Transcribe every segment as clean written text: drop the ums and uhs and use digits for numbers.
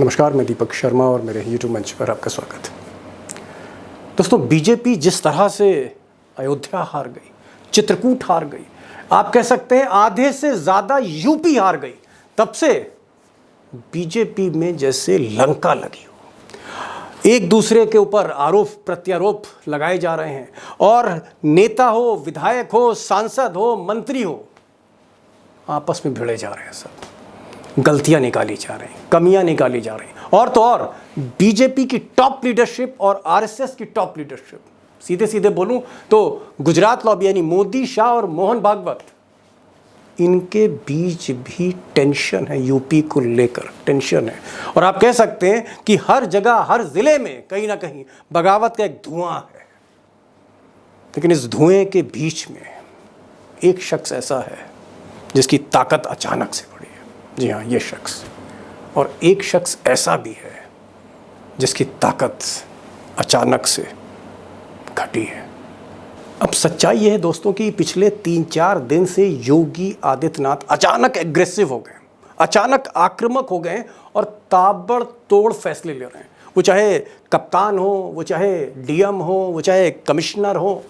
नमस्कार, मैं दीपक शर्मा और मेरे YouTube मंच पर आपका स्वागत है। दोस्तों, बीजेपी जिस तरह से अयोध्या हार गई, चित्रकूट हार गई, आप कह सकते हैं आधे से ज़्यादा यूपी हार गई, तब से बीजेपी में जैसे लंका लगी हो। एक दूसरे के ऊपर आरोप प्रत्यारोप लगाए जा रहे हैं और नेता हो, विधायक हो, सांसद हो, मंत्री हो, आपस में भिड़े जा रहे हैं। सब गलतियां निकाली जा रही, कमियां निकाली जा रही, और तो और बीजेपी की टॉप लीडरशिप और आरएसएस की टॉप लीडरशिप, सीधे सीधे बोलूं तो गुजरात लॉबी यानी मोदी, शाह और मोहन भागवत, इनके बीच भी टेंशन है। यूपी को लेकर टेंशन है और आप कह सकते हैं कि हर जगह, हर जिले में कहीं ना कहीं बगावत का एक धुआं है। लेकिन इस धुएं के बीच में एक शख्स ऐसा है जिसकी ताकत अचानक से बढ़ी है। जी हाँ, ये शख्स। और एक शख्स ऐसा भी है जिसकी ताकत अचानक से घटी है। अब सच्चाई ये है दोस्तों कि पिछले 3-4 दिन से योगी आदित्यनाथ अचानक एग्रेसिव हो गए, अचानक आक्रामक हो गए और ताबड़तोड़ फैसले ले रहे हैं। वो चाहे कप्तान हो, वो चाहे डीएम हो, वो चाहे कमिश्नर हो,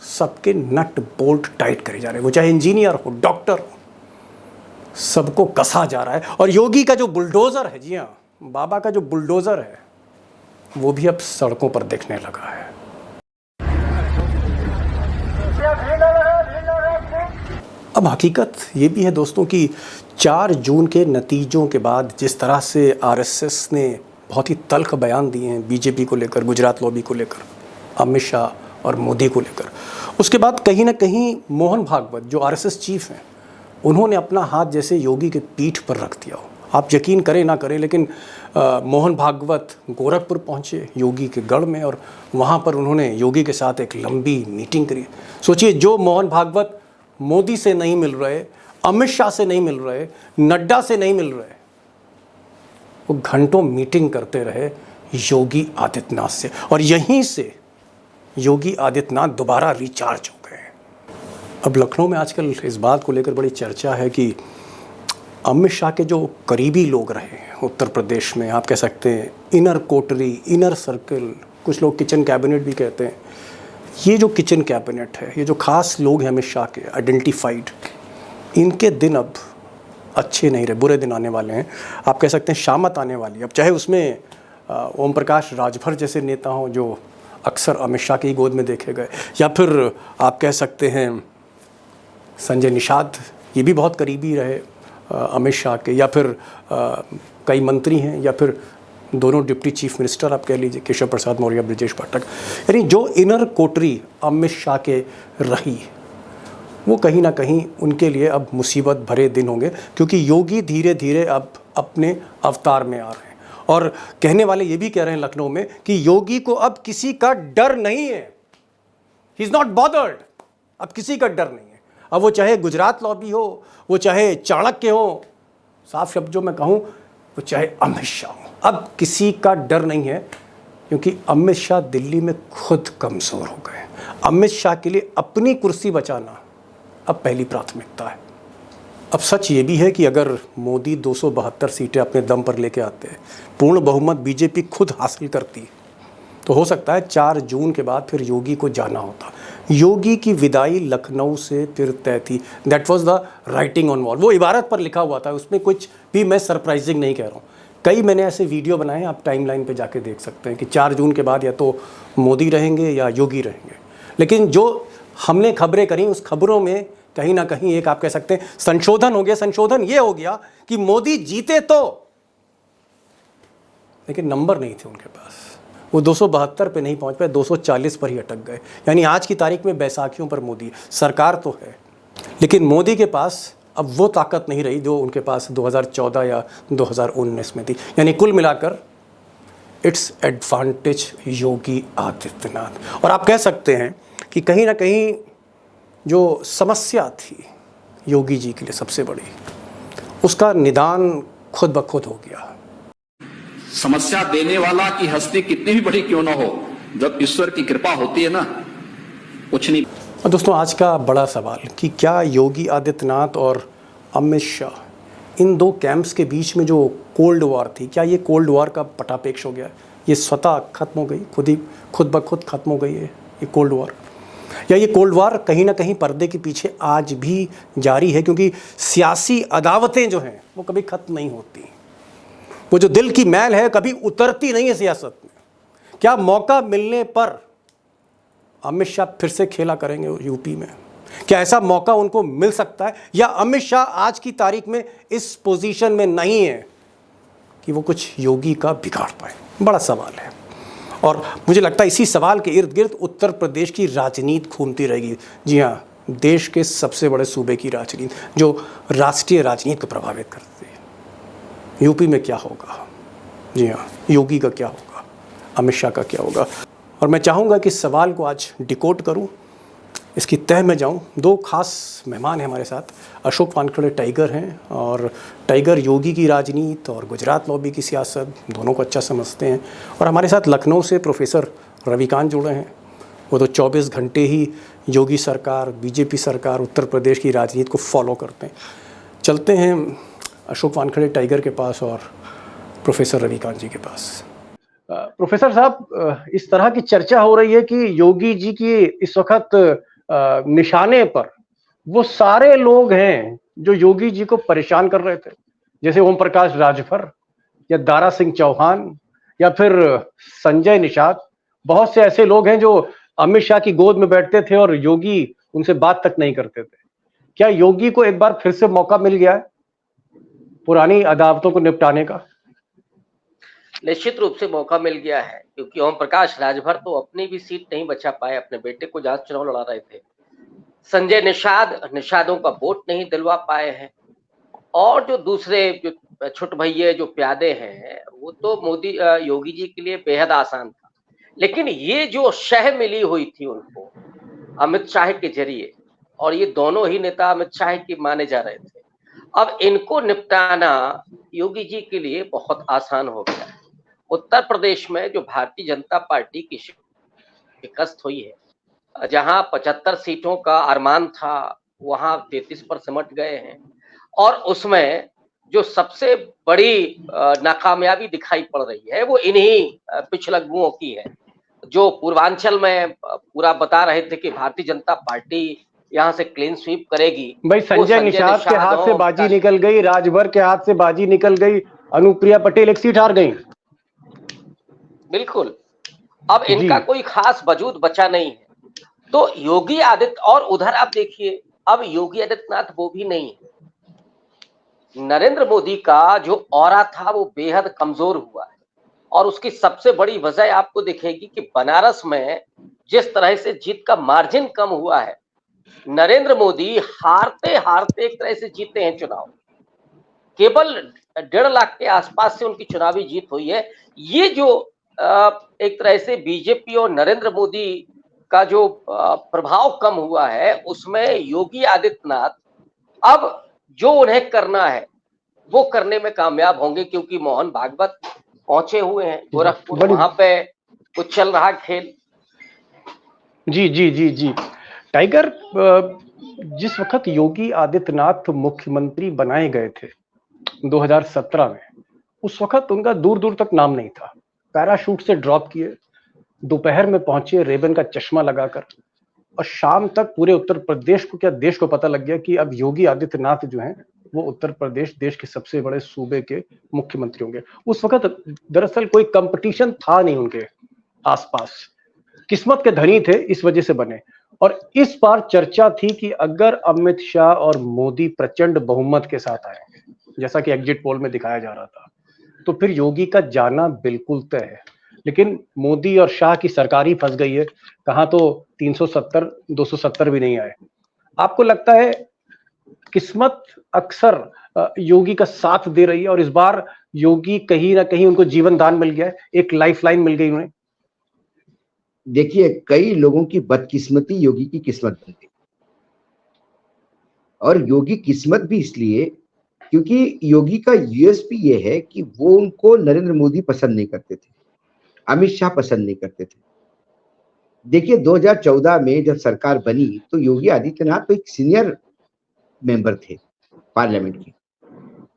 सबके नट बोल्ट टाइट करे जा रहे हैं। वो चाहे इंजीनियर हो, डॉक्टर हो, सबको कसा जा रहा है। और योगी का जो बुलडोज़र है, जी हाँ, बाबा का जो बुलडोज़र है, वो भी अब सड़कों पर दिखने लगा है। अब हकीकत ये भी है दोस्तों कि 4 जून के नतीजों के बाद जिस तरह से आरएसएस ने बहुत ही तल्ख बयान दिए हैं बीजेपी को लेकर, गुजरात लॉबी को लेकर, अमित शाह और मोदी को लेकर, उसके बाद कहीं ना कहीं मोहन भागवत जो आरएसएस चीफ हैं, उन्होंने अपना हाथ जैसे योगी के पीठ पर रख दिया हो। आप यकीन करें ना करें, लेकिन मोहन भागवत गोरखपुर पहुंचे योगी के गढ़ में और वहां पर उन्होंने योगी के साथ एक लंबी मीटिंग करी। सोचिए, जो मोहन भागवत मोदी से नहीं मिल रहे, अमित शाह से नहीं मिल रहे, नड्डा से नहीं मिल रहे, वो घंटों मीटिंग करते रहे योगी आदित्यनाथ से। और यहीं से योगी आदित्यनाथ दोबारा रिचार्ज हो गए। अब लखनऊ में आजकल इस बात को लेकर बड़ी चर्चा है कि अमित शाह के जो करीबी लोग रहे हैं उत्तर प्रदेश में, आप कह सकते हैं इनर कोटरी, इनर सर्कल, कुछ लोग किचन कैबिनेट भी कहते हैं, ये जो किचन कैबिनेट है, ये जो खास लोग हैं अमित शाह के आइडेंटिफाइड, इनके दिन अब अच्छे नहीं रहे, बुरे दिन आने वाले हैं। आप कह सकते हैं शामत आने वाली है। अब चाहे उसमें ओम प्रकाश राजभर जैसे नेता हों जो अक्सर अमित शाह की गोद में देखे गए, या फिर आप कह सकते हैं संजय निषाद, ये भी बहुत करीबी रहे अमित शाह के, या फिर कई मंत्री हैं, या फिर दोनों डिप्टी चीफ मिनिस्टर आप कह लीजिए, केशव प्रसाद मौर्य, ब्रजेश पाठक, यानी जो इनर कोटरी अमित शाह के रही, वो कहीं ना कहीं उनके लिए अब मुसीबत भरे दिन होंगे, क्योंकि योगी धीरे धीरे अब अपने अवतार में आ रहे हैं। और कहने वाले ये भी कह रहे हैं लखनऊ में कि योगी को अब किसी का डर नहीं है। He is not bothered. अब किसी का डर नहीं है। अब वो चाहे गुजरात लॉबी हो, वो चाहे चाणक्य हो, साफ शब्दों में कहूँ, वो चाहे अमित शाह हो, अब किसी का डर नहीं है, क्योंकि अमित शाह दिल्ली में खुद कमज़ोर हो गए। अमित शाह के लिए अपनी कुर्सी बचाना अब पहली प्राथमिकता है। अब सच ये भी है कि अगर मोदी 272 सीटें अपने दम पर लेके आते हैं, पूर्ण बहुमत बीजेपी खुद हासिल करती, तो हो सकता है 4 जून के बाद फिर योगी को जाना होता। योगी की विदाई लखनऊ से फिर तय थी। That was the writing on wall. वो इबारत पर लिखा हुआ था, उसमें कुछ भी मैं सरप्राइजिंग नहीं कह रहा हूँ। कई मैंने ऐसे वीडियो बनाए हैं, आप टाइमलाइन पे जाके देख सकते हैं कि 4 जून के बाद या तो मोदी रहेंगे या योगी रहेंगे। लेकिन जो हमने खबरें करी, उस खबरों में कहीं ना कहीं एक आप कह सकते हैं संशोधन हो गया। संशोधन ये हो गया कि मोदी जीते तो, लेकिन नंबर नहीं थे उनके पास, वो 272 पे नहीं पहुंच पाए, 240 पर ही अटक गए। यानी आज की तारीख में बैसाखियों पर मोदी सरकार तो है, लेकिन मोदी के पास अब वो ताकत नहीं रही जो उनके पास 2014 या 2019 में थी। यानी कुल मिलाकर इट्स एडवांटेज योगी आदित्यनाथ। और आप कह सकते हैं कि कहीं ना कहीं जो समस्या थी योगी जी के लिए सबसे बड़ी, उसका निदान खुद ब खुद हो गया। समस्या देने वाला की हस्ती कितनी भी बड़ी क्यों ना हो, जब ईश्वर की कृपा होती है ना, कुछ नहीं। और दोस्तों, आज का बड़ा सवाल कि क्या योगी आदित्यनाथ और अमित शाह इन दो कैंप्स के बीच में जो कोल्ड वॉर थी, क्या ये कोल्ड वॉर का पटापेक्ष हो गया? ये स्वतः खत्म हो गई, खुद ब खुद खत्म हो गई है ये कोल्ड वॉर? या ये कोल्ड वॉर कहीं ना कहीं पर्दे के पीछे आज भी जारी है, क्योंकि सियासी अदावतें जो हैं वो कभी खत्म नहीं होती, वो जो दिल की मैल है कभी उतरती नहीं है सियासत में। क्या मौका मिलने पर अमित शाह फिर से खेला करेंगे यूपी में? क्या ऐसा मौका उनको मिल सकता है, या अमित शाह आज की तारीख में इस पोजीशन में नहीं है कि वो कुछ योगी का बिगाड़ पाए? बड़ा सवाल है, और मुझे लगता है इसी सवाल के इर्द गिर्द उत्तर प्रदेश की राजनीति घूमती रहेगी। जी हाँ, देश के सबसे बड़े सूबे की राजनीति जो राष्ट्रीय राजनीति को प्रभावित करती है। यूपी में क्या होगा? जी हाँ, योगी का क्या होगा, अमित शाह का क्या होगा? और मैं चाहूँगा कि इस सवाल को आज डिकोड करूँ, इसकी तह में जाऊँ। दो खास मेहमान हैं हमारे साथ। अशोक वानखेड़े टाइगर हैं, और टाइगर योगी की राजनीति और गुजरात लॉबी की सियासत दोनों को अच्छा समझते हैं। और हमारे साथ लखनऊ से प्रोफेसर रविकांत जुड़े हैं। वो तो 24 घंटे ही योगी सरकार, बीजेपी सरकार, उत्तर प्रदेश की राजनीति को फॉलो करते हैं। चलते हैं अशोक वानखेड़े टाइगर के पास और प्रोफेसर रविकांत जी के पास। प्रोफेसर साहब, इस तरह की चर्चा हो रही है कि योगी जी की इस वक्त निशाने पर वो सारे लोग हैं जो योगी जी को परेशान कर रहे थे, जैसे ओम प्रकाश राजभर या दारा सिंह चौहान या फिर संजय निषाद। बहुत से ऐसे लोग हैं जो अमित शाह की गोद में बैठते थे और योगी उनसे बात तक नहीं करते थे। क्या योगी को एक बार फिर से मौका मिल गया है पुरानी अदावतों को निपटाने का? निश्चित रूप से मौका मिल गया है, क्योंकि ओम प्रकाश राजभर तो अपनी भी सीट नहीं बचा पाए, अपने बेटे को जहां चुनाव लड़ा रहे थे। संजय निषादों का वोट नहीं दिलवा पाए हैं, और जो दूसरे जो छोट भैये जो प्यादे हैं वो तो योगी जी के लिए बेहद आसान था। लेकिन ये जो शह मिली हुई थी उनको अमित शाह के जरिए, और ये दोनों ही नेता अमित शाह के माने जा रहे थे, अब इनको निपटाना योगी जी के लिए बहुत आसान हो गया है। उत्तर प्रदेश में जो भारतीय जनता पार्टी की शिकस्त हुई है, जहां 75 सीटों का अरमान था वहां 33 पर सिमट गए हैं, और उसमें जो सबसे बड़ी नाकामयाबी दिखाई पड़ रही है वो इन्हीं पिछलग्गुओं की है, जो पूर्वांचल में पूरा बता रहे थे कि भारतीय जनता पार्टी यहाँ से क्लीन स्वीप करेगी। भाई संजय निषाद के हाथ से बाजी निकल गई, राजभर के हाथ से बाजी निकल गई, अनुप्रिया पटेल एक सीट हार गई। बिल्कुल, अब इनका कोई खास वजूद बचा नहीं है। तो योगी आदित्य, और उधर आप देखिए अब योगी आदित्यनाथ वो भी नहीं है। नरेंद्र मोदी का जो ऑरा था वो बेहद कमजोर हुआ है, और उसकी सबसे बड़ी वजह आपको दिखेगी कि बनारस में जिस तरह से जीत का मार्जिन कम हुआ है, नरेंद्र मोदी हारते हारते एक तरह से जीते हैं चुनाव। केवल 1.5 लाख के आसपास से उनकी चुनावी जीत हुई है। ये जो एक तरह से बीजेपी और नरेंद्र मोदी का जो प्रभाव कम हुआ है, उसमें योगी आदित्यनाथ अब जो उन्हें करना है वो करने में कामयाब होंगे, क्योंकि मोहन भागवत पहुंचे हुए हैं गोरखपुर, वहां पे कुछ चल रहा खेल। जी जी जी जी टाइगर, जिस वक्त योगी आदित्यनाथ मुख्यमंत्री बनाए गए थे 2017 में, उस वक्त उनका दूर दूर तक नाम नहीं था। पैराशूट से ड्रॉप किए, दोपहर में पहुंचे रेबन का चश्मा लगाकर, और शाम तक पूरे उत्तर प्रदेश को, क्या देश को पता लग गया कि अब योगी आदित्यनाथ जो हैं वो उत्तर प्रदेश देश के सबसे बड़े सूबे के मुख्यमंत्री होंगे। उस वक्त दरअसल कोई कंपटीशन था नहीं उनके आसपास, किस्मत के धनी थे, इस वजह से बने। और इस बार चर्चा थी कि अगर अमित शाह और मोदी प्रचंड बहुमत के साथ आएंगे, जैसा कि एग्जिट पोल में दिखाया जा रहा था, तो फिर योगी का जाना बिल्कुल तय है। लेकिन मोदी और शाह की सरकार ही फंस गई है, कहां तो 370 270 भी नहीं आए। आपको लगता है किस्मत अक्सर योगी का साथ दे रही है, और इस बार योगी कहीं ना कहीं उनको जीवन दान मिल गया है, एक लाइफलाइन मिल गई उन्हें? देखिए, कई लोगों की बदकिस्मती योगी की किस्मत बन गई, और योगी किस्मत भी इसलिए क्योंकि योगी का यूएसपी ये है कि वो उनको नरेंद्र मोदी पसंद नहीं करते थे, अमित शाह पसंद नहीं करते थे। देखिए 2014 में जब सरकार बनी तो योगी आदित्यनाथ तो एक सीनियर मेंबर थे पार्लियामेंट के,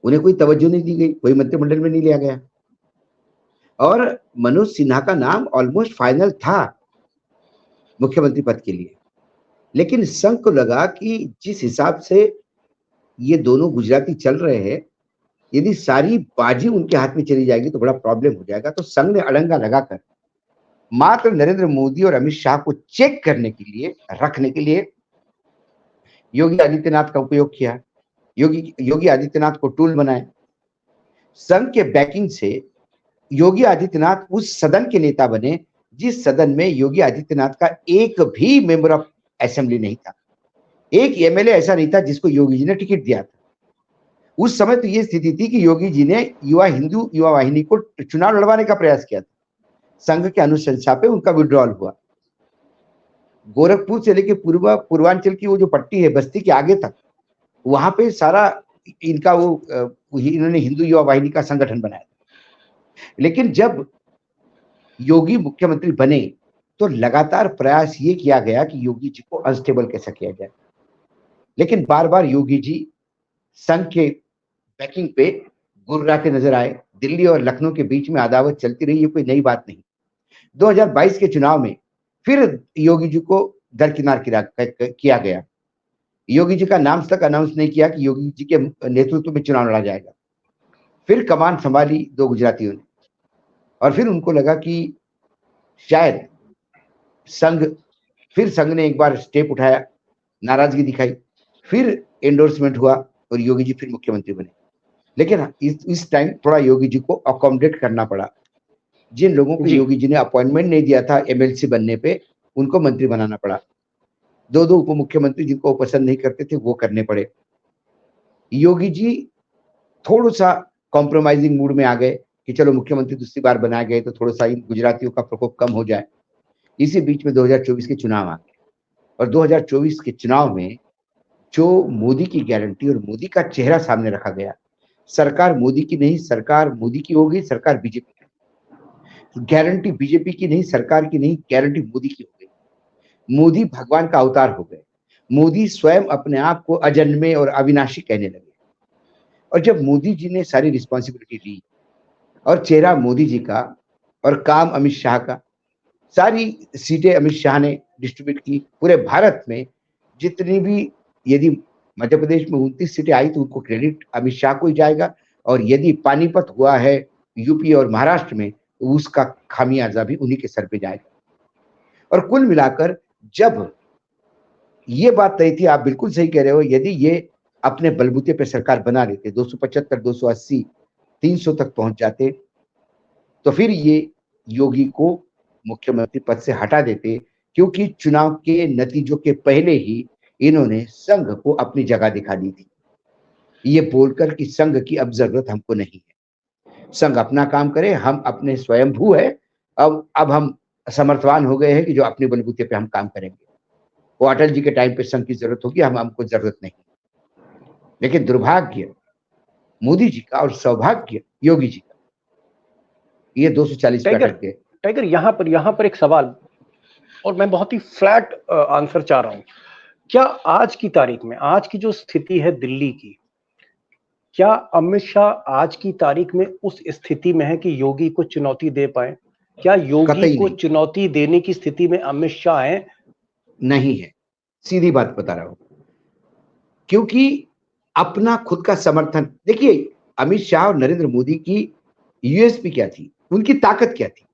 उन्हें कोई तवज्जो नहीं दी गई, कोई मंत्रिमंडल में नहीं लिया गया। और मनोज सिन्हा का नाम ऑलमोस्ट फाइनल था मुख्यमंत्री पद के लिए, लेकिन संघ को लगा कि जिस हिसाब से ये दोनों गुजराती चल रहे हैं, यदि सारी बाजी उनके हाथ में चली जाएगी तो बड़ा प्रॉब्लम हो जाएगा। तो संघ ने अड़ंगा लगाकर मात्र नरेंद्र मोदी और अमित शाह को चेक करने के लिए, रखने के लिए योगी आदित्यनाथ का उपयोग किया। योगी आदित्यनाथ को टूल बनाए। संघ के बैकिंग से योगी आदित्यनाथ उस सदन के नेता बने जिस सदन में योगी आदित्यनाथ का एक भी मेंबर ऑफ असेंबली नहीं था, एक एमएलए ऐसा नहीं था जिसको योगी जी ने टिकट दिया था। उस समय तो ये स्थिति थी कि योगी जी ने युवा हिंदू युवा वाहिनी को चुनाव लड़वाने का प्रयास किया था। संघ के अनुशंसा पे उनका विड्रॉल हुआ। गोरखपुर से लेकर पूर्वांचल की वो जो पट्टी है बस्ती के आगे तक, वहां पे सारा इनका इन्होंने हिंदू युवा वाहिनी का संगठन बनाया। लेकिन जब योगी मुख्यमंत्री बने तो लगातार प्रयास ये किया गया कि योगी जी को अनस्टेबल कैसा किया जाए, लेकिन बार बार योगी जी संघ के बैकिंग पे गुर्राते नजर आए। दिल्ली और लखनऊ के बीच में अदावत चलती रही, ये कोई नई बात नहीं। 2022 के चुनाव में फिर योगी जी को दरकिनार किया गया। योगी जी का नाम तक अनाउंस नहीं किया कि योगी जी के नेतृत्व में चुनाव लड़ा जाएगा। फिर कमान संभाली दो गुजरातियों ने, और फिर उनको लगा कि शायद संघ ने एक बार स्टेप उठाया, नाराजगी दिखाई, फिर एंडोर्समेंट हुआ और योगी जी फिर मुख्यमंत्री बने। लेकिन इस टाइम थोड़ा योगी जी को अकोमोडेट करना पड़ा। जिन लोगों को योगी जी ने अपॉइंटमेंट नहीं दिया था एमएलसी बनने पे, उनको मंत्री बनाना पड़ा। दो उप मुख्यमंत्री जिनको वो पसंद नहीं करते थे वो करने पड़े। योगी जी थोड़ा सा कॉम्प्रोमाइजिंग मूड में आ गए कि चलो मुख्यमंत्री दूसरी बार बनाए गए तो थोड़ा सा इन गुजरातियों का प्रकोप कम हो जाए। इसी बीच में 2024 के चुनाव आ गए, और 2024 के चुनाव में जो मोदी की गारंटी और मोदी का चेहरा सामने रखा गया, सरकार मोदी की नहीं, सरकार मोदी की हो गई, सरकार बीजेपी की। गारंटी बीजेपी की नहीं, सरकार की नहीं, गारंटी मोदी की हो गई। मोदी भगवान का अवतार हो गए। मोदी स्वयं अपने आप को अजन्मे और अविनाशी कहने लगे। और जब मोदी जी ने सारी रिस्पॉन्सिबिलिटी ली और चेहरा मोदी जी का और काम अमित शाह का, सारी सीटें अमित शाह ने डिस्ट्रीब्यूट की पूरे भारत में। जितनी भी, यदि मध्य प्रदेश में 29 सीटें आई तो उनको क्रेडिट अमित शाह को ही जाएगा, और यदि पानीपत हुआ है यूपी और महाराष्ट्र में तो उसका खामियाजा भी उन्हीं के सर पे जाएगा। और कुल मिलाकर जब ये बात तय थी, आप बिल्कुल सही कह रहे हो, यदि ये अपने बलबूते पे सरकार बना लेते, 275, 280, 300 तक पहुंच जाते, तो फिर ये योगी को मुख्यमंत्री पद से हटा देते, क्योंकि चुनाव के नतीजों के पहले ही इन्होंने संघ को अपनी जगह दिखा दी थी, ये बोलकर कि संघ की अब जरूरत हमको नहीं है, संघ अपना काम करे, हम अपने स्वयंभू है, अब हम समर्थवान हो गए हैं कि जो अपने बलबूते पे हम काम करेंगे। वो अटल जी के टाइम पे संघ की जरूरत होगी, हमको जरूरत नहीं। लेकिन दुर्भाग्य मोदी जी का और सौभाग्य योगी जी का, ये 240 पे अटक गए। टाइगर, यहाँ पर एक सवाल, और मैं बहुत ही फ्लैट आंसर चाह रहा हूं। क्या आज की तारीख में, आज की जो स्थिति है दिल्ली की, क्या अमित शाह आज की तारीख में उस स्थिति में है कि योगी को चुनौती दे पाए? क्या योगी को चुनौती देने की स्थिति में अमित शाह है? नहीं है, सीधी बात बता रहा हूं। क्योंकि अपना खुद का समर्थन देखिए, अमित शाह और नरेंद्र मोदी की यूएसपी क्या थी, उनकी ताकत क्या थी?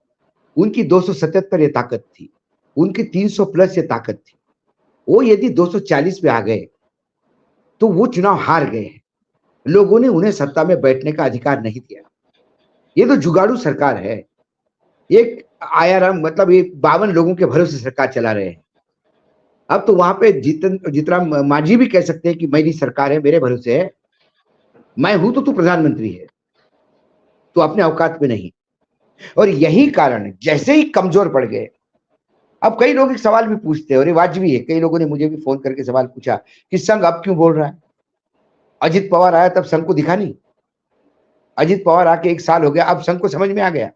उनकी 277 ये ताकत थी, उनकी 300 प्लस ये ताकत थी। वो यदि 240 पे आ गए तो वो चुनाव हार गए हैं। लोगों ने उन्हें सत्ता में बैठने का अधिकार नहीं दिया। ये तो जुगाड़ू सरकार है, एक आयाराम, मतलब ये 52 लोगों के भरोसे सरकार चला रहे हैं। अब तो वहां पे जीतराम मांझी भी कह सकते हैं कि मेरी सरकार है, मेरे भरोसे है, मैं हूं तो तू प्रधानमंत्री है, तो अपने औकात में नहीं। और यही कारण जैसे ही कमजोर पड़ गए, अब कई लोग एक सवाल भी पूछते हैं और ये वाजिबी है, कई लोगों ने मुझे भी फोन करके सवाल पूछा कि संघ अब क्यों बोल रहा है? अजित पवार आया तब संघ को दिखा नहीं? अजित पवार आके 1 साल हो गया, अब संघ को समझ में आ गया?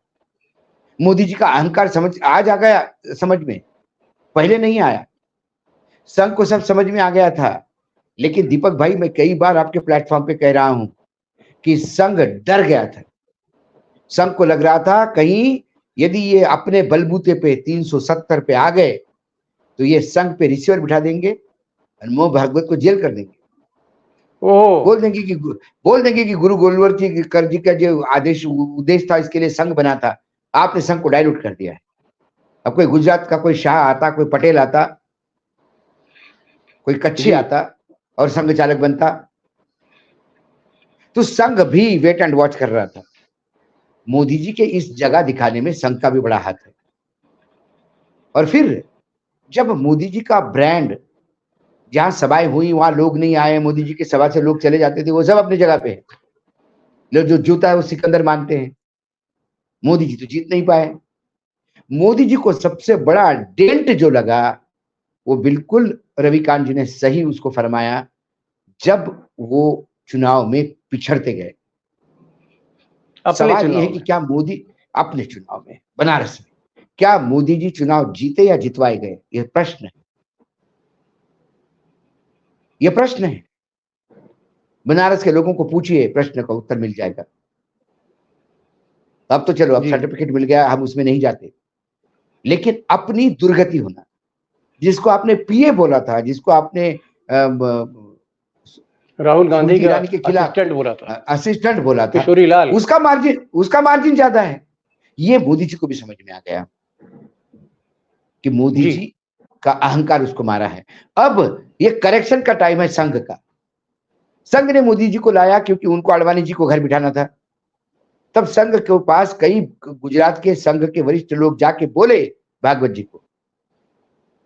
मोदी जी का अहंकार आज आ गया समझ में, पहले नहीं आया। संघ को सब समझ में आ गया था। लेकिन दीपक भाई, मैं कई बार आपके प्लेटफॉर्म पे कह रहा हूं कि संघ डर गया था। संघ को लग रहा था कहीं यदि ये अपने बलबूते पे 370 पे आ गए तो ये संघ पे रिसीवर बिठा देंगे और मोह भागवत को जेल कर देंगे। ओह, बोल देंगे कि गुरु गोलवर जी का जो आदेश उद्देश्य था इसके लिए संघ बना था, आपने संघ को डायल्यूट कर दिया है। अब कोई गुजरात का कोई शाह आता, कोई पटेल आता, कोई कच्छी आता और संघ चालक बनता तो संघ भी वेट एंड वॉच कर रहा था। मोदी जी के इस जगह दिखाने में संघ का भी बड़ा हाथ है। और फिर जब मोदी जी का ब्रांड, जहां सभाएं हुई वहां लोग नहीं आए, मोदी जी की सभा से लोग चले जाते थे, वो सब अपनी जगह पे है। लोग जो जूता है वो सिकंदर मानते हैं। मोदी जी तो जीत नहीं पाए। मोदी जी को सबसे बड़ा डेंट जो लगा वो बिल्कुल रविकांत जी ने सही उसको फरमाया, जब वो चुनाव में पिछड़ते गए। सवाल ये है कि क्या मोदी अपने चुनाव में बनारस में क्या मोदी जी चुनाव जीते या जितवाए गए? यह प्रश्न है, यह प्रश्न है। बनारस के लोगों को पूछिए, प्रश्न का उत्तर मिल जाएगा। अब तो चलो, अब सर्टिफिकेट मिल गया, हम उसमें नहीं जाते। लेकिन अपनी दुर्गति होना, जिसको आपने पीए बोला था, जिसको आपने राहुल गांधी के खिलाफ असिस्टेंट बोला था, किशोरी लाल, उसका मार्जिन ज्यादा है। ये मोदी जी को भी समझ में आ गया कि मोदी जी का अहंकार उसको मारा है। अब ये करेक्शन का टाइम है संघ का। संघ ने मोदी जी को लाया क्योंकि उनको अडवाणी जी को घर बिठाना था। तब संघ के पास कई गुजरात के संघ के वरिष्ठ लोग जाके बोले भागवत जी को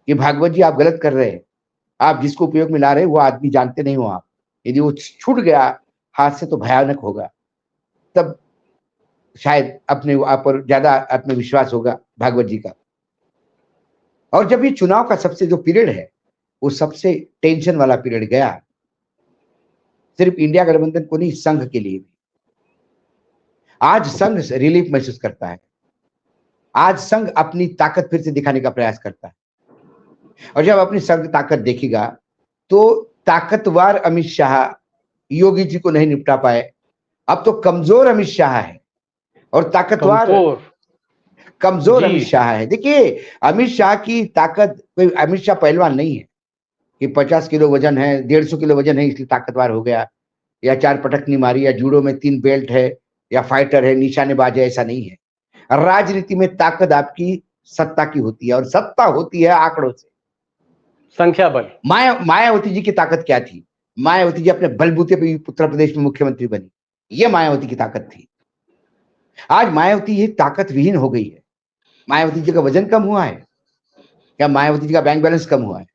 कि भागवत जी आप गलत कर रहे हैं, आप जिसको उपयोग में ला रहे हैं वो आदमी जानते नहीं हो आप, यदि वो छूट गया हाथ से तो भयानक होगा। तब शायद अपने आप पर ज्यादा आत्मविश्वास होगा भागवत जी का। और जब ये चुनाव का सबसे जो पीरियड है वो सबसे टेंशन वाला पीरियड गया, सिर्फ इंडिया गठबंधन को नहीं, संघ के लिए भी। आज संघ रिलीफ महसूस करता है। आज संघ अपनी ताकत फिर से दिखाने का प्रयास करता है। और जब अपनी संघ ताकत देखेगा तो ताकतवर अमित शाह योगी जी को नहीं निपटा पाए, अब तो कमजोर अमित शाह है और ताकतवर कमजोर अमित शाह है। देखिए, अमित शाह की ताकत, कोई अमित शाह पहलवान नहीं है कि 50 किलो वजन है, 150 किलो वजन है इसलिए ताकतवर हो गया, या 4 पटकनी मारी, या जूडो में 3 बेल्ट है, या फाइटर है, निशानेबाज है, ऐसा नहीं है। राजनीति में ताकत आपकी सत्ता की होती है और सत्ता होती है आंकड़ों से, संख्या बल। मायावती जी की ताकत क्या थी? मायावती जी अपने बलबूते पे उत्तर प्रदेश में मुख्यमंत्री बनी, ये मायावती की ताकत थी। आज मायावती ये ताकत विहीन हो गई है। मायावती जी का वजन कम हुआ है या मायावती जी का बैंक बैलेंस कम हुआ है?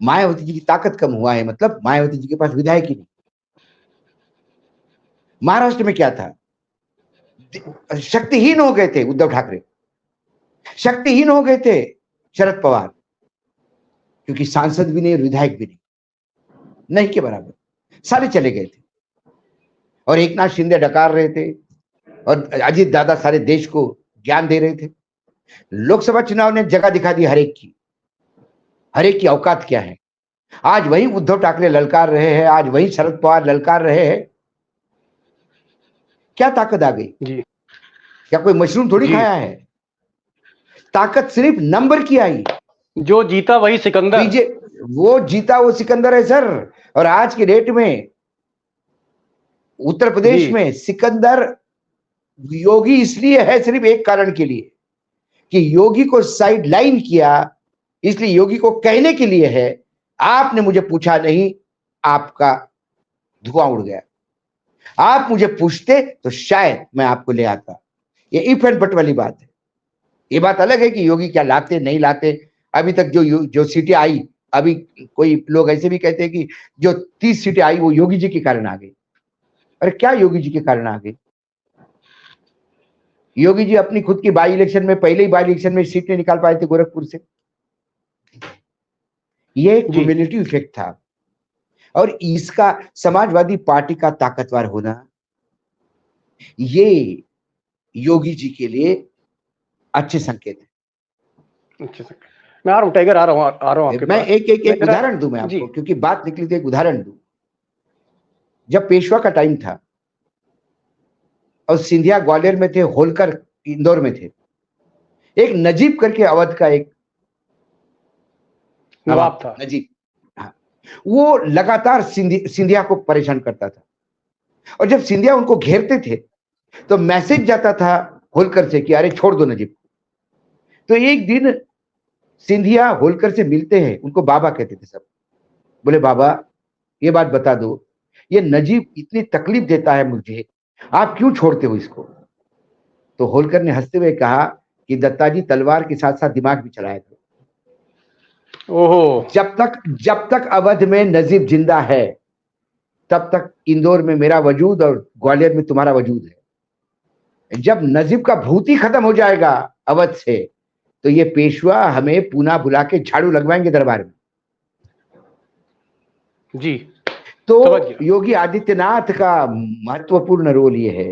मायावती जी की ताकत कम हुआ है, मतलब मायावती जी के पास विधायक ही नहीं। महाराष्ट्र में क्या था? शक्तिहीन हो गए थे उद्धव ठाकरे, शक्तिहीन हो गए थे शरद पवार, क्योंकि सांसद भी नहीं और विधायक भी नहीं के बराबर, सारे चले गए थे। और एकनाथ शिंदे डकार रहे थे और अजीत दादा सारे देश को ज्ञान दे रहे थे। लोकसभा चुनाव ने जगह दिखा दी हर एक की औकात क्या है। आज वही उद्धव ठाकरे ललकार रहे हैं, आज वही शरद पवार ललकार रहे हैं। क्या ताकत आ गई जी? क्या कोई मशरूम थोड़ी खाया है? ताकत सिर्फ नंबर की आई। जो जीता वही सिकंदर, वो जीता वो सिकंदर है सर। और आज की डेट में उत्तर प्रदेश में सिकंदर योगी इसलिए है सिर्फ एक कारण के लिए कि योगी को साइड लाइन किया, इसलिए योगी को कहने के लिए है आपने मुझे पूछा नहीं, आपका धुआं उड़ गया। आप मुझे पूछते तो शायद मैं आपको ले आता। ये इफ एंड बट वाली बात है। ये बात अलग है कि योगी क्या लाते नहीं लाते। अभी तक जो सीटें आई, अभी कोई लोग ऐसे भी कहते हैं कि जो 30 सीटें आई वो योगी जी के कारण आ गई। अरे क्या योगी जी के कारण आ गई? योगी जी अपनी खुद की बाई इलेक्शन में, पहले ही बाई इलेक्शन में सीट नहीं निकाल पाए थे गोरखपुर से। ये एक क्युमुलेटिव इफेक्ट था और इसका समाजवादी पार्टी का ताकतवर होना, ये योगी जी के लिए अच्छे संकेत है। अच्छे संकेत। मैं आ रहा हूं टाइगर, आ रहा हूं आपके मैं पास। एक उदाहरण दूं मैं आपको, क्योंकि बात निकली थी, एक उदाहरण दूं। जब पेशवा का टाइम था और सिंधिया ग्वालियर में थे, होलकर इंदौर में थे। एक नजीब करके अवध का एक नवाब था। नजीब, हाँ, वो लगातार सिंधिया को परेशान करता था, और जब सिंधिया उनको घेरते थे तो मैसेज जाता था होलकर से कि अरे छोड़ दो नजीब। तो एक दिन सिंधिया होलकर से मिलते हैं, उनको बाबा कहते थे सब। बोले बाबा ये बात बता दो, ये नजीब इतनी तकलीफ देता है मुझे, आप क्यों छोड़ते हो इसको? तो होलकर ने हंसते हुए कहा कि दत्ताजी तलवार के साथ साथ दिमाग भी चलाया करो। ओहो, जब तक अवध में नजीब जिंदा है तब तक इंदौर में मेरा वजूद और ग्वालियर में तुम्हारा वजूद है। जब नजीब का भूत ही खत्म हो जाएगा अवध से, तो ये पेशवा हमें पुनः बुला के झाड़ू लगवाएंगे दरबार में। जी। तो योगी आदित्यनाथ का महत्वपूर्ण रोल ये है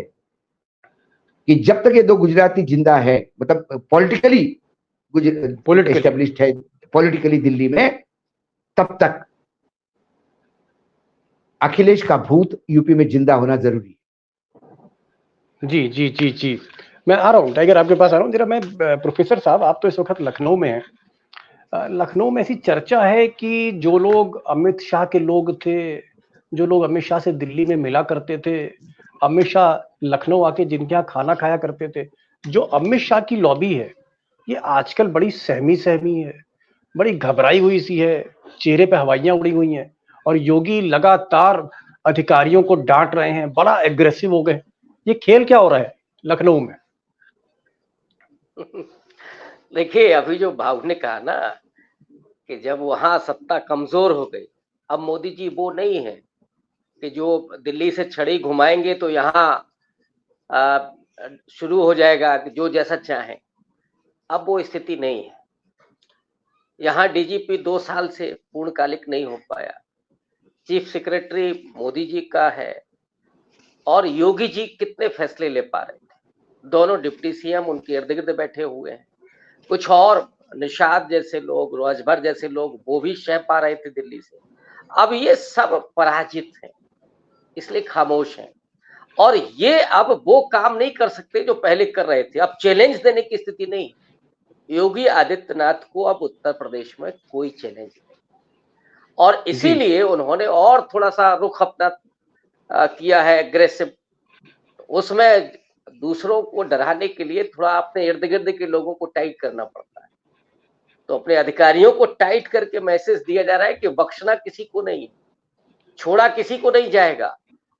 कि जब तक ये दो गुजराती जिंदा है, मतलब पॉलिटिकली एस्टेब्लिश्ड है, पॉलिटिकली दिल्ली में, तब तक अखिलेश का भूत यूपी में जिंदा होना जरूरी है। जी जी जी जी, मैं आ रहा हूँ टाइगर, आपके पास आ रहा हूँ जरा। मैं प्रोफेसर साहब, आप तो इस वक्त लखनऊ में हैं। लखनऊ में ऐसी चर्चा है कि जो लोग अमित शाह के लोग थे, जो लोग अमित शाह से दिल्ली में मिला करते थे, अमित शाह लखनऊ आके जिनके यहाँ खाना खाया करते थे, जो अमित शाह की लॉबी है, ये आजकल बड़ी सहमी है, बड़ी घबराई हुई सी है, चेहरे पे हवाइयां उड़ी हुई हैं, और योगी लगातार अधिकारियों को डांट रहे हैं, बड़ा एग्रेसिव हो गए। ये खेल क्या हो रहा है लखनऊ में? देखिए, अभी जो भाव ने कहा ना कि जब वहां सत्ता कमजोर हो गई, अब मोदी जी वो नहीं है कि जो दिल्ली से छड़ी घुमाएंगे तो यहाँ शुरू हो जाएगा कि जो जैसा चाहे। अब वो स्थिति नहीं है। यहाँ डीजीपी 2 साल से पूर्णकालिक नहीं हो पाया, चीफ सेक्रेटरी मोदी जी का है, और योगी जी कितने फैसले ले पा रहे थे? दोनों डिप्टी सीएम उनके इर्द गिर्द बैठे हुए हैं। कुछ और निषाद जैसे लोग, राजभर जैसे लोग, वो भी सह पा रहे थे दिल्ली से। अब ये सब पराजित हैं, इसलिए खामोश हैं, और ये अब वो काम नहीं कर सकते जो पहले कर रहे थे। अब चैलेंज देने की स्थिति नहीं। योगी आदित्यनाथ को अब उत्तर प्रदेश में कोई चैलेंज नहीं, और इसीलिए उन्होंने और थोड़ा सा रुख अपना किया है एग्रेसिव। उसमें दूसरों को डराने के लिए थोड़ा अपने इर्द गिर्द के लोगों को टाइट करना पड़ता है। तो अपने अधिकारियों को टाइट करके मैसेज दिया जा रहा है कि बख्शना किसी को नहीं, छोड़ा किसी को नहीं जाएगा,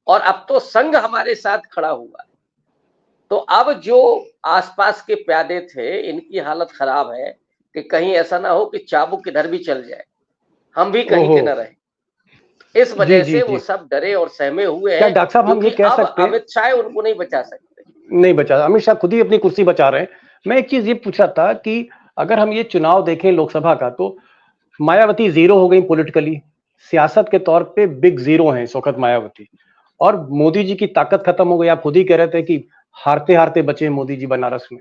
और अब तो संघ हमारे साथ खड़ा हुआ है। तो अब जो आसपास के प्यादे थे, इनकी हालत खराब है कि कहीं ऐसा ना हो कि चाबुक इधर भी चल जाए, हम भी कहीं के न रहे। इस वजह से वो सब डरे और सहमे हुए हैं। डॉक्टर साहब, हम ये कह सकते हैं अमित शाह उनको नहीं बचा सकते, नहीं बचा, अमित शाह खुद ही अपनी कुर्सी बचा रहे हैं। मैं एक चीज ये पूछा था कि अगर हम ये चुनाव देखें लोकसभा का, तो मायावती जीरो हो गई पॉलिटिकली, सियासत के तौर पे बिग जीरो हैं इस वक्त मायावती, और मोदी जी की ताकत खत्म हो गई। आप खुद ही कह रहे थे कि हारते हारते बचे मोदी जी बनारस में,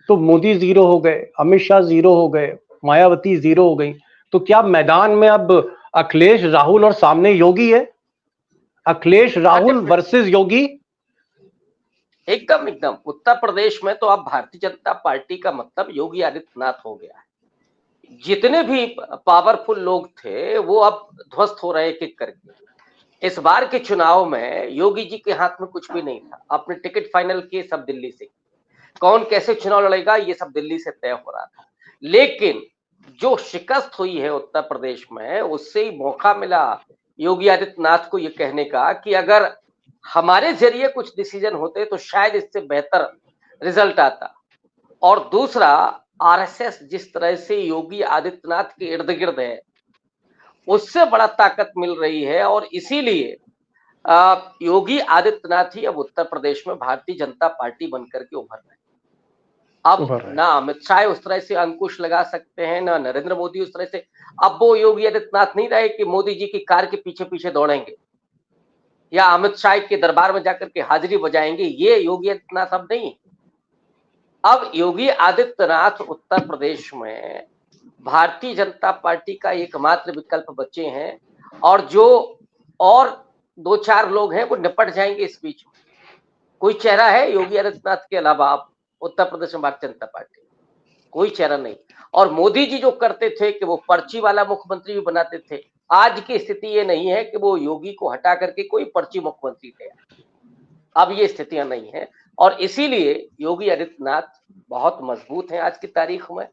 तो मोदी जीरो हो गए, अमित शाह जीरो हो गए, मायावती जीरो हो गई। तो क्या मैदान में अब अखिलेश राहुल और सामने योगी है? अखिलेश राहुल वर्सेस योगी? एकदम एकदम। उत्तर प्रदेश में तो अब भारतीय जनता पार्टी का मतलब योगी आदित्यनाथ हो गया है। जितने भी पावरफुल लोग थे वो अब ध्वस्त हो रहे एक-एक करके। इस बार के चुनाव में योगी जी के हाथ में कुछ भी नहीं था। अपने टिकट फाइनल किए सब दिल्ली से, कौन कैसे चुनाव लड़ेगा ये सब दिल्ली से तय हो रहा था। लेकिन जो शिकस्त हुई है उत्तर प्रदेश में, उससे ही मौका मिला योगी आदित्यनाथ को ये कहने का कि अगर हमारे जरिए कुछ डिसीजन होते तो शायद इससे बेहतर रिजल्ट आता। और दूसरा, आरएसएस जिस तरह से योगी आदित्यनाथ के इर्द गिर्द है, उससे बड़ा ताकत मिल रही है, और इसीलिए योगी आदित्यनाथ ही अब उत्तर प्रदेश में भारतीय जनता पार्टी बनकर के उभर रहे हैं। अब ना अमित शाह उस तरह से अंकुश लगा सकते हैं, ना नरेंद्र मोदी उस तरह से। अब वो योगी आदित्यनाथ नहीं रहे कि मोदी जी की कार के पीछे पीछे दौड़ेंगे या अमित शाह के दरबार में जाकर के हाजिरी बजाएंगे। ये योगी आदित्यनाथ अब नहीं। अब योगी आदित्यनाथ उत्तर प्रदेश में भारतीय जनता पार्टी का एकमात्र विकल्प बचे हैं, और जो और 2-4 लोग हैं वो निपट जाएंगे इस बीच में। कोई चेहरा है योगी आदित्यनाथ के अलावा आप उत्तर प्रदेश में भारतीय जनता पार्टी? कोई चेहरा नहीं। और मोदी जी जो करते थे कि वो पर्ची वाला मुख्यमंत्री भी बनाते थे, आज की स्थिति ये नहीं है कि वो योगी को हटा करके कोई पर्ची मुख्यमंत्री थे। अब ये स्थितियां नहीं है और इसीलिए योगी आदित्यनाथ बहुत मजबूत हैं आज की तारीख में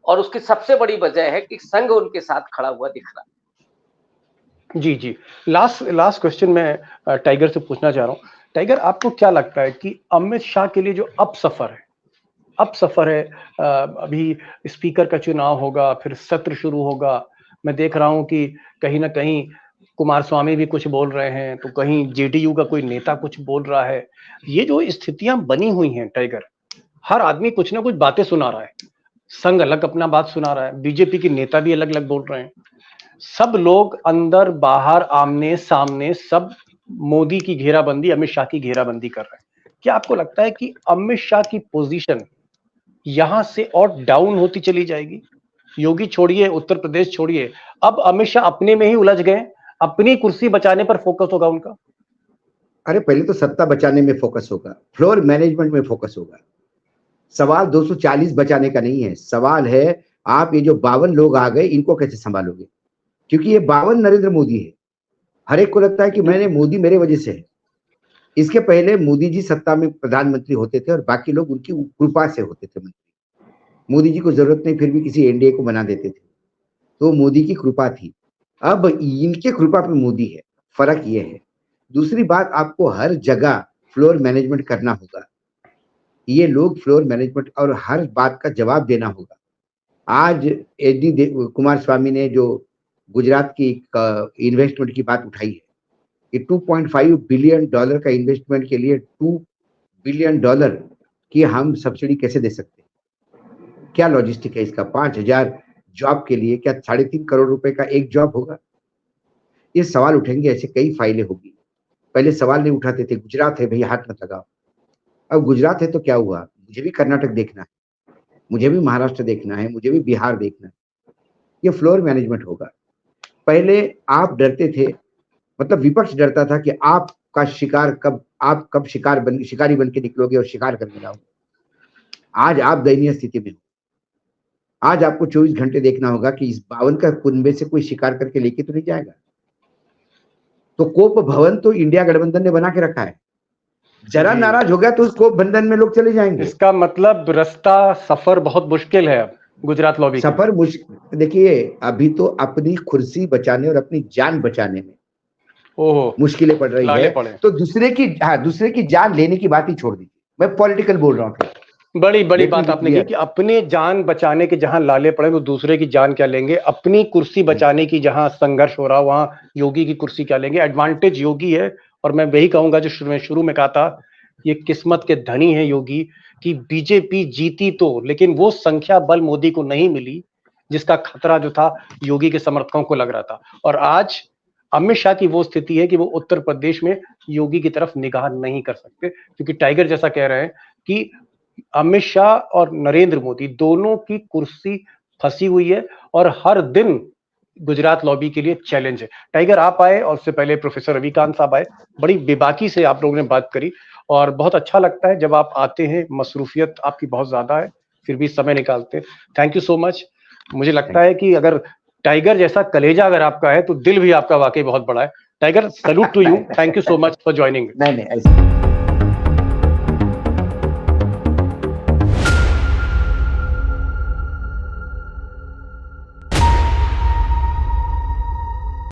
और उसकी सबसे बड़ी वजह है कि संघ उनके साथ खड़ा हुआ दिख रहा है। जी जी, लास्ट क्वेश्चन मैं टाइगर से पूछना चाह रहा हूँ। टाइगर, आपको क्या लगता है कि अमित शाह के लिए जो अब सफर है, अभी स्पीकर का चुनाव होगा, फिर सत्र शुरू होगा, मैं देख रहा हूं कि कहीं ना कहीं कुमारस्वामी भी कुछ बोल रहे हैं, तो कहीं जेडीयू का कोई नेता कुछ बोल रहा है। ये जो स्थितियां बनी हुई हैं टाइगर, हर आदमी कुछ ना कुछ बातें सुना रहा है, संघ अलग अपना बात सुना रहा है, बीजेपी के नेता भी अलग अलग बोल रहे हैं, सब लोग अंदर बाहर आमने सामने सब मोदी की घेराबंदी, अमित शाह की घेराबंदी कर रहे हैं। क्या आपको लगता है कि अमित शाह की पोजीशन यहां से और डाउन होती चली जाएगी? योगी छोड़िए, उत्तर प्रदेश छोड़िए, अब अमित शाह अपने में ही उलझ गए, अपनी कुर्सी बचाने पर फोकस होगा उनका। अरे पहले तो सत्ता बचाने में फोकस होगा, फ्लोर मैनेजमेंट में फोकस होगा। सवाल 240 बचाने का नहीं है, सवाल है आप ये जो 52 लोग आ गए इनको कैसे संभालोगे, क्योंकि ये 52 नरेंद्र मोदी है। हर एक को लगता है कि मैंने मोदी मेरे वजह से है। इसके पहले मोदी जी सत्ता में प्रधानमंत्री होते थे और बाकी लोग उनकी कृपा से होते थे मंत्री। मोदी जी को जरूरत नहीं, फिर भी किसी एनडीए को बना देते थे, तो मोदी की कृपा थी। अब इनके कृपा पे मोदी है, फर्क ये है। दूसरी बात, आपको हर जगह फ्लोर मैनेजमेंट करना होगा। ये लोग फ्लोर मैनेजमेंट और हर बात का जवाब देना होगा। आज कुमार स्वामी ने जो गुजरात की इन्वेस्टमेंट की बात उठाई है कि $2.5 बिलियन का इन्वेस्टमेंट के लिए $2 बिलियन की हम सब्सिडी कैसे दे सकते हैं? क्या लॉजिस्टिक है इसका? 5,000 जॉब के लिए क्या 3.5 करोड़ रुपए का एक जॉब होगा? ये सवाल उठेंगे, ऐसे कई फाइलें होगी। पहले सवाल नहीं उठाते थे, गुजरात है भैया हाथ मत लगाओ। अब गुजरात है तो क्या हुआ? मुझे भी कर्नाटक देखना है, मुझे भी महाराष्ट्र देखना है, मुझे भी बिहार देखना है। ये फ्लोर मैनेजमेंट होगा। पहले आप डरते थे, मतलब विपक्ष डरता था कि आपका शिकार आप कब शिकारी बन के निकलोगे और शिकार करने जाओगे। आज आप दयनीय स्थिति में हो। आज आपको 24 घंटे देखना होगा कि इस 52 का कुनबे से कोई शिकार करके लेके तो नहीं जाएगा। तो कोप भवन तो इंडिया गठबंधन ने बना के रखा है, जरा नाराज हो गया तो उस कोप बंधन में लोग चले जाएंगे। इसका मतलब रास्ता सफर बहुत मुश्किल है अब गुजरात लॉबी सफर मुश्किल। देखिए अभी तो अपनी कुर्सी बचाने और अपनी जान बचाने में मुश्किलें पड़ रही है, तो दूसरे की जान लेने की बात ही छोड़ दीजिए। मैं पॉलिटिकल बोल रहा हूँ। बड़ी बात आपने की कि अपने जान बचाने के जहां लाले पड़े तो दूसरे की जान क्या लेंगे, अपनी कुर्सी बचाने की जहां संघर्ष हो रहा वहां योगी की कुर्सी क्या लेंगे। एडवांटेज योगी है, और मैं वही कहूंगा जो शुरू में कहा था, ये किस्मत के धनी है योगी कि बीजेपी जीती तो, लेकिन वो संख्या बल मोदी को नहीं मिली जिसका खतरा जो था योगी के समर्थकों को लग रहा था। और आज अमित शाह की वो स्थिति है कि वो उत्तर प्रदेश में योगी की तरफ निगाह नहीं कर सकते, क्योंकि टाइगर जैसा कह रहे हैं कि अमित शाह और नरेंद्र मोदी दोनों की कुर्सी फंसी हुई है और हर दिन गुजरात लॉबी के लिए चैलेंज है। टाइगर आप आए और उससे पहले प्रोफेसर रविकांत साहब आए, बड़ी बेबाकी से आप लोगों ने बात करी और बहुत अच्छा लगता है जब आप आते हैं। मसरूफियत आपकी बहुत ज्यादा है, फिर भी समय निकालते हैं। Thank you so much. मुझे लगता है कि अगर टाइगर जैसा कलेजा अगर आपका है तो दिल भी आपका वाकई बहुत बड़ा है। Tiger, salute to you, thank you so much for joining. नहीं